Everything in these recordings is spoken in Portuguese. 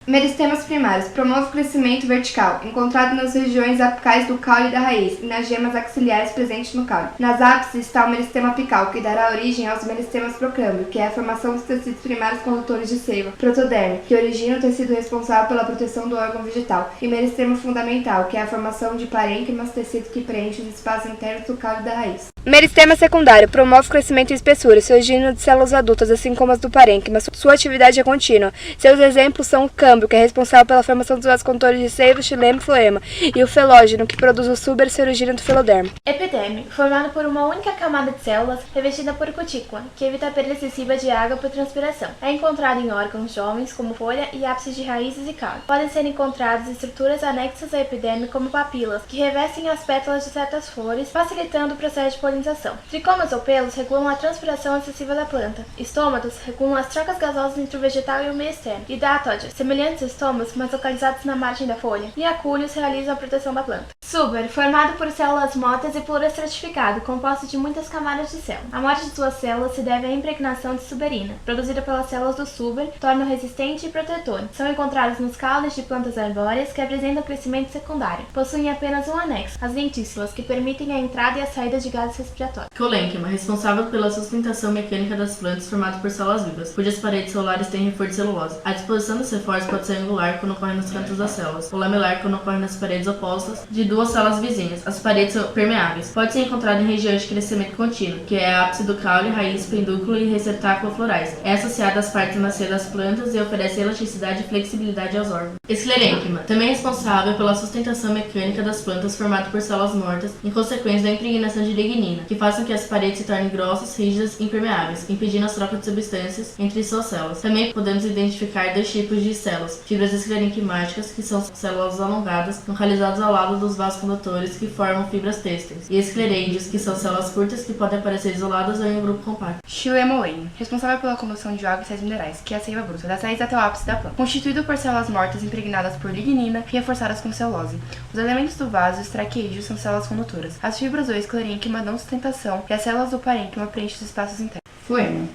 Meristemas primários. Promove o crescimento vertical, encontrado nas regiões apicais do caule da raiz e nas gemas axilares presentes no caule. Nas ápices está o meristema apical, que dará origem aos meristemas procâmbio, que é a formação dos tecidos primários condutores de seiva, protoderme, que origina o tecido responsável pela proteção do órgão vegetal, e meristema fundamental, que é a formação de parênquimas, tecido que preenche os espaços internos do caule da raiz. Meristema secundário. Promove o crescimento e espessura, surgindo de células adultas, assim como as do parênquima. Sua atividade é contínua. Seus exemplos são o câmbio, que é responsável pela formação dos vasos condutores de seiva, xilema e floema, e o felógeno, que produz o suber, se origina do filodermo. Epiderme, formado por uma única camada de células revestida por cutícula, que evita a perda excessiva de água por transpiração. É encontrado em órgãos jovens, como folha e ápices de raízes e caule. Podem ser encontradas estruturas anexas à epiderme, como papilas, que revestem as pétalas de certas flores, facilitando o processo de polinização. Tricomas ou pelos regulam a transpiração excessiva da planta. Estômatos regulam as trocas gasosas entre o vegetal e o meio externo. Hidatódios, semelhantes a estômatos, mas localizados na margem da folha. E acúlios realizam a proteção da planta. Suber, formado por células motas e pluriestratificado, composto de muitas camadas de célula. A morte de suas células se deve à impregnação de suberina, produzida pelas células do suber, torna-o resistente e protetor. São encontrados nos caules de plantas arbóreas que apresentam crescimento secundário. Possuem apenas um anexo, as lentículas, que permitem a entrada e a saída de gases respiratórios. Colênquima, responsável pela sustentação mecânica das plantas, formado por células vivas, cujas paredes celulares têm reforço de celulose. A disposição dos reforços pode ser angular quando ocorre nos cantos das células, ou lamelar quando ocorre nas paredes opostas de duas células vizinhas. As paredes são permeáveis. Pode ser encontrado em regiões de crescimento contínuo, que é a ápice do caule, raiz, pedúnculo e receptáculo florais. É associada às partes nascer das plantas e oferece elasticidade e flexibilidade aos órgãos. Esclerênquima, também é responsável pela sustentação mecânica das plantas, formado por células mortas, em consequência da impregnação de lignina, que faz com que as paredes se tornem grossas, rígidas e impermeáveis, impedindo as trocas de substâncias entre suas células. Também podemos identificar dois tipos de células: fibras esclerenquimáticas, que são células alongadas, localizadas ao lado dos vasos condutores, que formam fibras têxteis, e esclereídeos, que são células curtas que podem aparecer isoladas ou em um grupo compacto. Xilema, responsável pela condução de água e sais minerais, que é a seiva bruta, das raízes até o ápice da planta. Constituído por células mortas impregnadas por lignina e reforçadas com celulose. Os elementos do vaso e os traqueídeos são células condutoras. As fibras ou esclerênquima dão sustentação e as células do parênquima preenchem os espaços internos. Floema.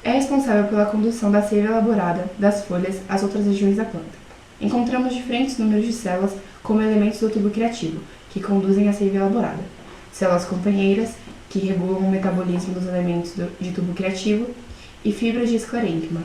É responsável pela condução da seiva elaborada das folhas às outras regiões da planta. Encontramos diferentes números de células como elementos do tubo criativo, que conduzem a seiva elaborada. Células companheiras, que regulam o metabolismo dos elementos de tubo criativo, e fibras de esclerênquima,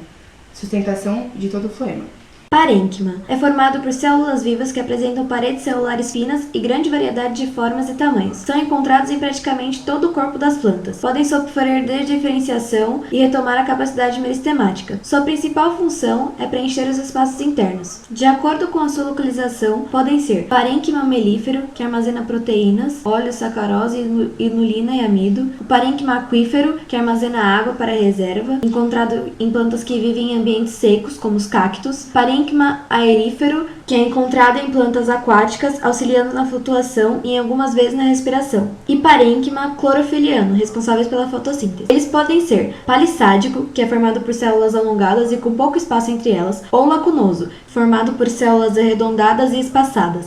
sustentação de todo o floema. Parênquima. É formado por células vivas que apresentam paredes celulares finas e grande variedade de formas e tamanhos. São encontrados em praticamente todo o corpo das plantas. Podem sofrer de diferenciação e retomar a capacidade meristemática. Sua principal função é preencher os espaços internos. De acordo com a sua localização, podem ser parênquima melífero, que armazena proteínas, óleo, sacarose, inulina e amido. O parênquima aquífero, que armazena água para reserva, encontrado em plantas que vivem em ambientes secos, como os cactos. Parênquima aerífero, que é encontrado em plantas aquáticas, auxiliando na flutuação e algumas vezes na respiração. E parênquima clorofiliano, responsáveis pela fotossíntese. Eles podem ser palissádico, que é formado por células alongadas e com pouco espaço entre elas, ou lacunoso, formado por células arredondadas e espaçadas.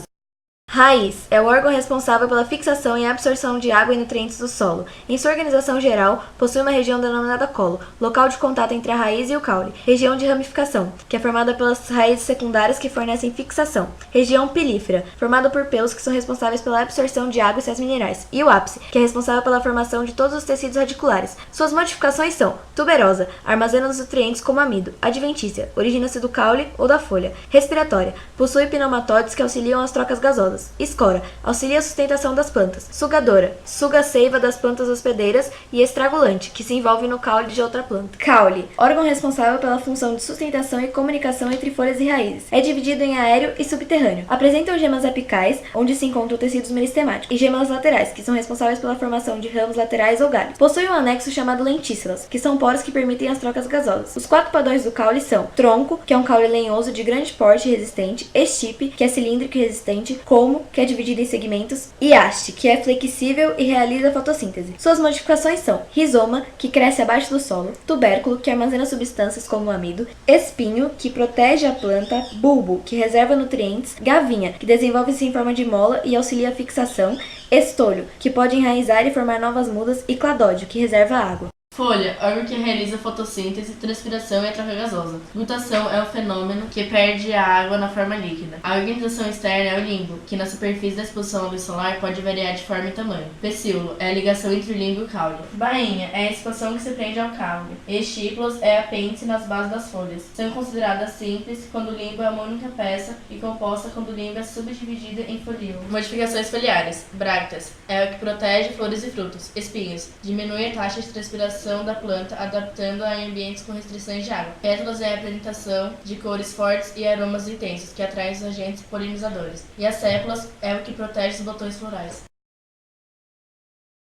Raiz é o órgão responsável pela fixação e absorção de água e nutrientes do solo. Em sua organização geral, possui uma região denominada colo, local de contato entre a raiz e o caule. Região de ramificação, que é formada pelas raízes secundárias que fornecem fixação. Região pilífera, formada por pelos que são responsáveis pela absorção de água e sais minerais. E o ápice, que é responsável pela formação de todos os tecidos radiculares. Suas modificações são tuberosa, armazena os nutrientes como amido. Adventícia, origina-se do caule ou da folha. Respiratória, possui pneumatóides que auxiliam as trocas gasosas. Escora, auxilia a sustentação das plantas. Sugadora, suga a seiva das plantas hospedeiras. E estragulante, que se envolve no caule de outra planta. Caule, órgão responsável pela função de sustentação e comunicação entre folhas e raízes. É dividido em aéreo e subterrâneo. Apresentam gemas apicais, onde se encontram tecidos meristemáticos, e gemas laterais, que são responsáveis pela formação de ramos laterais ou galhos. Possui um anexo chamado lentículas, que são poros que permitem as trocas gasosas. Os 4 padrões do caule são tronco, que é um caule lenhoso de grande porte e resistente, estipe, que é cilíndrico e resistente, colmo, que é dividido em segmentos, e haste, que é flexível e realiza a fotossíntese. Suas modificações são rizoma, que cresce abaixo do solo, tubérculo, que armazena substâncias como o amido, espinho, que protege a planta, bulbo, que reserva nutrientes, gavinha, que desenvolve-se em forma de mola e auxilia a fixação, estolho, que pode enraizar e formar novas mudas, e cladódio, que reserva água. Folha, órgão que realiza fotossíntese, transpiração e a troca gasosa. Gutação é um fenômeno que perde a água na forma líquida. A organização externa é o limbo, que na superfície da exposição à luz solar pode variar de forma e tamanho. Pecíolo é a ligação entre o limbo e o caule. Bainha é a expansão que se prende ao caule. Estípulas é apêndice nas bases das folhas. São consideradas simples quando o limbo é uma única peça e composta quando o limbo é subdividido em folíolo. Modificações foliares. Brácteas é o que protege flores e frutos. Espinhos diminui a taxa de transpiração da planta, adaptando-a a ambientes com restrições de água. Pétalas é a apresentação de cores fortes e aromas intensos, que atraem os agentes polinizadores. E as sépulas é o que protege os botões florais.